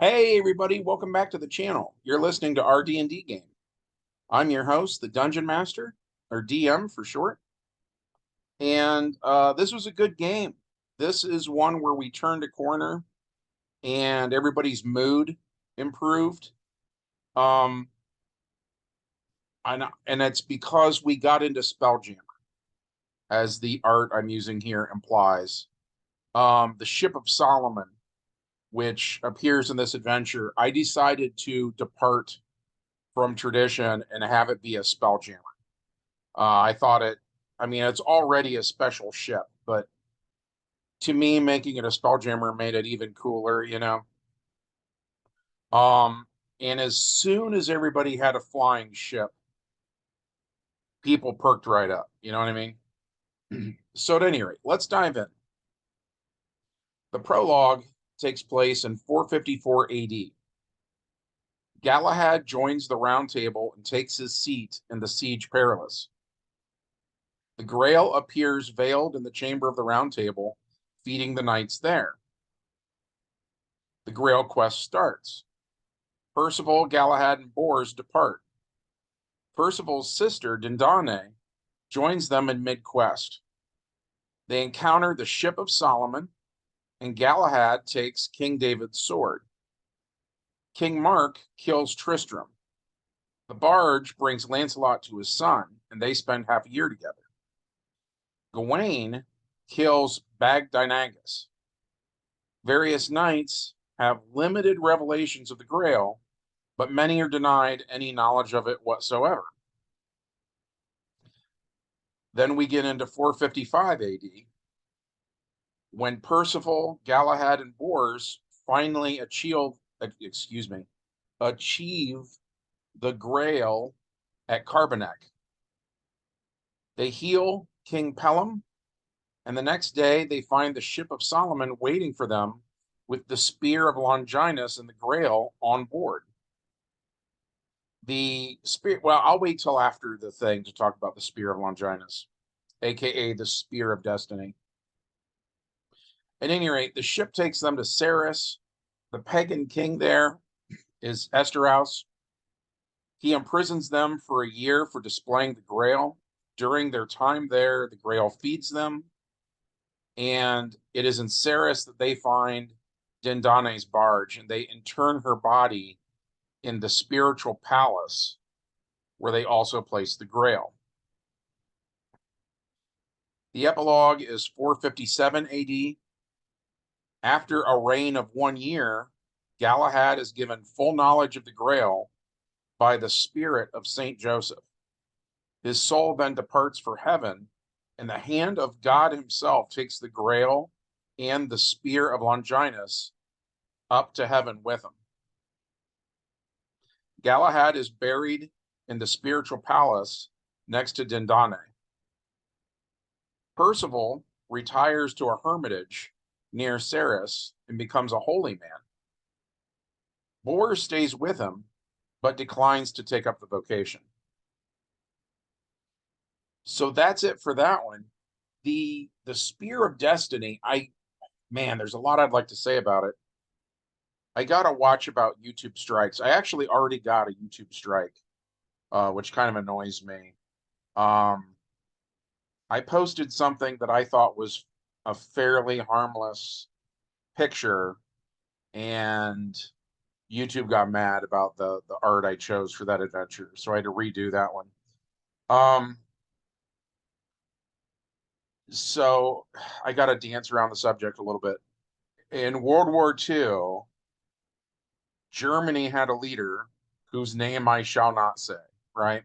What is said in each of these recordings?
Hey everybody, welcome back to the channel. You're listening to our D&D game. I'm your host, the Dungeon Master, or DM for short. And this was a good game. This is one where we turned a corner and everybody's mood improved. Um, and it's because we got into Spelljammer, as the art I'm using here implies. The Ship of Solomon, which appears in this adventure, I decided to depart from tradition and have it be a Spelljammer. I thought I mean, it's already a special ship, but to me, making it a Spelljammer made it even cooler. Um, and as soon as everybody had a flying ship, people perked right up. You know what I mean? So at any rate, let's dive in. The prologue takes place in 454 AD. Galahad joins the Round Table and takes his seat in the Siege Perilous. The Grail appears veiled in the chamber of the Round Table, feeding the knights there. The Grail quest starts. Percival, Galahad, and Bors depart. Percival's sister, Dindane, joins them in mid-quest. They encounter the Ship of Solomon, and Galahad takes King David's sword. King Mark kills Tristram. The barge brings Lancelot to his son, and they spend half a year together. Gawain kills Bagdinagus. Various knights have limited revelations of the Grail, but many are denied any knowledge of it whatsoever. Then we get into 455 AD, when Percival, Galahad, and Bors finally achieve the Grail at Carbonek. They heal King Pelham, and the next day they find the Ship of Solomon waiting for them with the Spear of Longinus and the Grail on board. I'll wait till after the thing to talk about the Spear of Longinus, aka the Spear of Destiny. At any rate, the ship takes them to Ceres. The pagan king there is Esterhaus. He imprisons them for a year for displaying the Grail. During their time there, the Grail feeds them, and it is in Ceres that they find Dindane's barge, and they intern her body in the spiritual palace, where they also place the Grail. The epilogue is 457 AD. After a reign of 1 year, Galahad is given full knowledge of the Grail by the spirit of Saint Joseph. His soul then departs for heaven, and the hand of God himself takes the Grail and the Spear of Longinus up to heaven with him. Galahad is buried in the spiritual palace next to Dindane. Percival retires to a hermitage near Ceres and becomes a holy man. Bors stays with him, but declines to take up the vocation. So that's it for that one. The Spear of Destiny, there's a lot I'd like to say about it. I got to watch about YouTube strikes. I actually already got a YouTube strike, which kind of annoys me. I posted something that I thought was a fairly harmless picture, and YouTube got mad about the art I chose for that adventure, so I had to redo that one. So I got to dance around the subject a little bit. In World War II, Germany had a leader whose name I shall not say, right?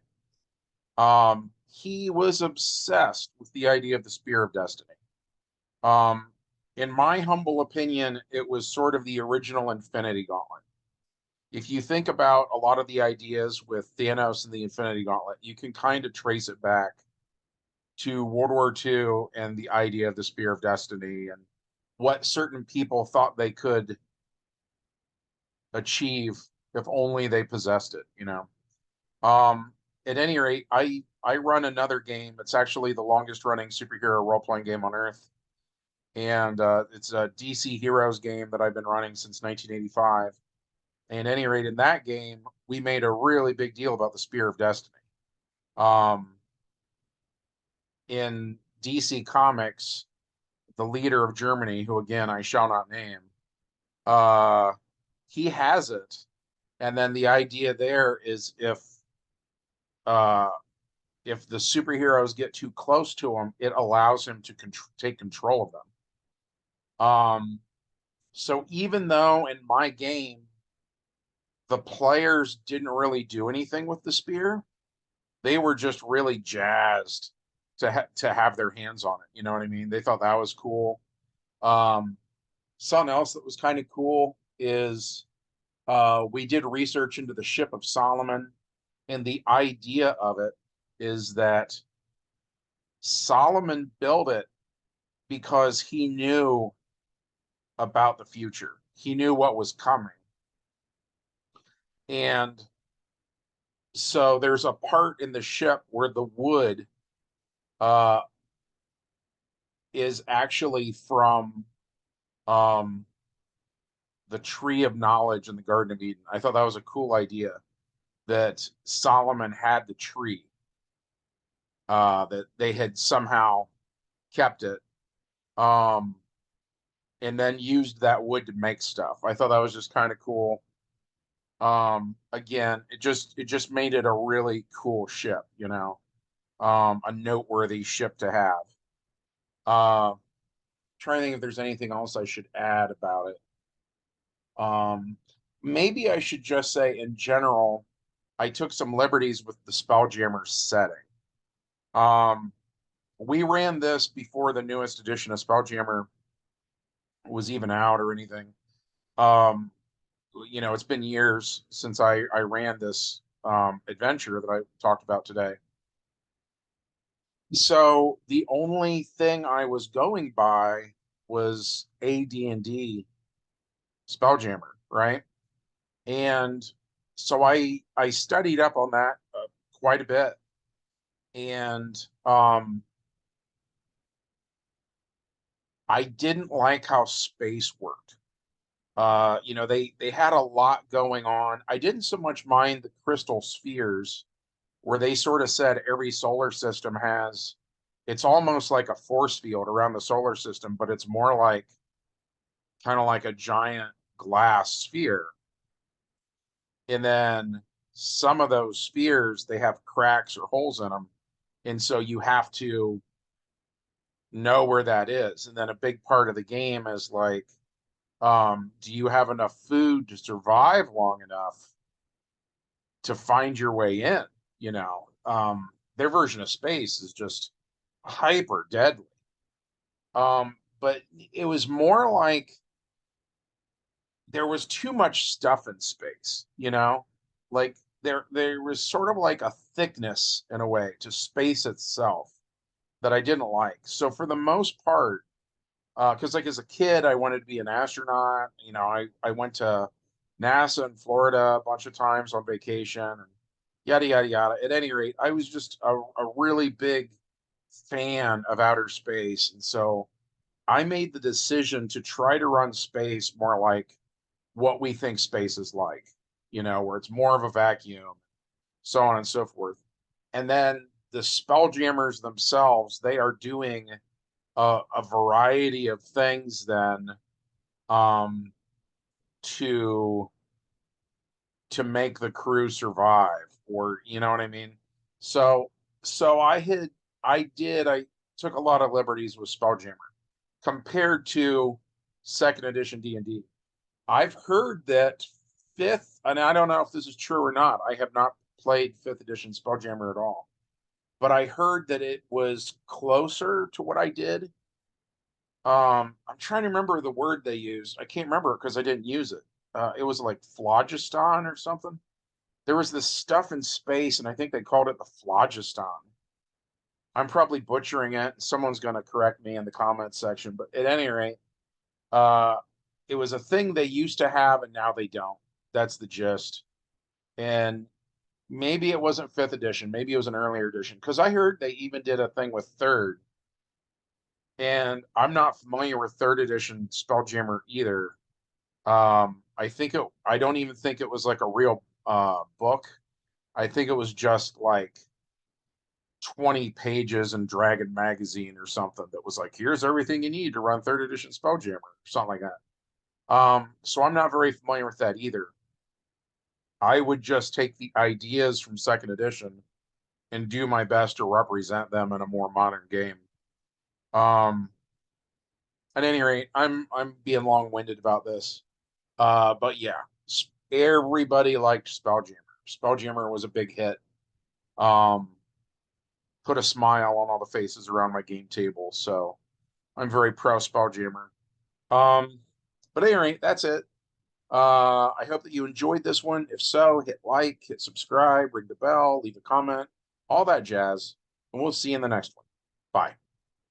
He was obsessed with the idea of the Spear of Destiny. In my humble opinion, it was sort of the original Infinity Gauntlet. If you think about a lot of the ideas with Thanos and the Infinity Gauntlet, you can kind of trace it back to World War II and the idea of the Spear of Destiny and what certain people thought they could achieve if only they possessed it. At any rate, I run another game. It's actually the longest running superhero role-playing game on Earth. And it's a DC Heroes game that I've been running since 1985. And at any rate, in that game, we made a really big deal about the Spear of Destiny. Um, in DC Comics, the leader of Germany, who again I shall not name, uh, he has it. And then the idea there is uh, if the superheroes get too close to him, it allows him to take control of them. So even though in my game the players didn't really do anything with the spear, they were just really jazzed to have their hands on it. You know what I mean? They thought that was cool. Um, Something else that was kind of cool is we did research into the Ship of Solomon, and the idea of it is that Solomon built it because he knew about the future. He knew what was coming. And so there's a part in the ship where the wood uh, is actually from um, the tree of knowledge in the Garden of Eden. I thought that was a cool idea that Solomon had the tree, that they had somehow kept it, um, and then used that wood to make stuff. I thought that was just kind of cool. Again, it just made it a really cool ship, a noteworthy ship to have. Uh, Trying to think if there's anything else I should add about it. Maybe I should just say in general, I took some liberties with the Spelljammer setting. Um, we ran this before the newest edition of Spelljammer was even out or anything. Um, it's been years since I ran this adventure that I talked about today. So the only thing I was going by was AD&D Spelljammer, right? And so I studied up on that quite a bit, and I didn't like how space worked. They had a lot going on. I didn't so much mind the crystal spheres, where they sort of said every solar system has, it's almost like a force field around the solar system, but it's more like kind of like a giant glass sphere. And then some of those spheres, they have cracks or holes in them. And so you have to know where that is. And then a big part of the game is like, do you have enough food to survive long enough to find your way in? Their version of space is just hyper deadly. But it was more like there was too much stuff in space. Like there was sort of like a thickness in a way to space itself that I didn't like. So for the most part, because like as a kid, I wanted to be an astronaut. I went to NASA in Florida a bunch of times on vacation and yada yada yada. At any rate, I was just a really big fan of outer space, and so I made the decision to try to run space more like what we think space is like, where it's more of a vacuum, so on and so forth. And then the Spelljammers themselves, they are doing a variety of things then um, to to make the crew survive, or you know what I mean. So I took a lot of liberties with Spelljammer compared to second edition D&D. I've heard that fifth, and I don't know if this is true or not. I have not played fifth edition Spelljammer at all, but I heard that it was closer to what I did. I'm trying to remember the word they used. I can't remember it because I didn't use it. It was like phlogiston or something. There was this stuff in space, and I think they called it the phlogiston. I'm probably butchering it. Someone's going to correct me in the comments section, but at any rate, uh, it was a thing they used to have, and now they don't. That's the gist. And maybe it wasn't fifth edition. Maybe it was an earlier edition because I heard they even did a thing with third. And I'm not familiar with third edition Spelljammer either. I don't even think it was like a real book. I think it was just like 20 pages in Dragon magazine or something that was like, here's everything you need to run third edition Spelljammer or something like that. So I'm not very familiar with that either. I would just take the ideas from second edition and do my best to represent them in a more modern game. Um, at any rate, I'm being long-winded about this. But yeah, everybody liked Spelljammer. Spelljammer was a big hit. Um, put a smile on all the faces around my game table. So I'm very pro Spelljammer. Um, but at any rate, that's it. I hope that you enjoyed this one. If so, hit like, hit subscribe, ring the bell, leave a comment, all that jazz, and we'll see you in the next one. Bye.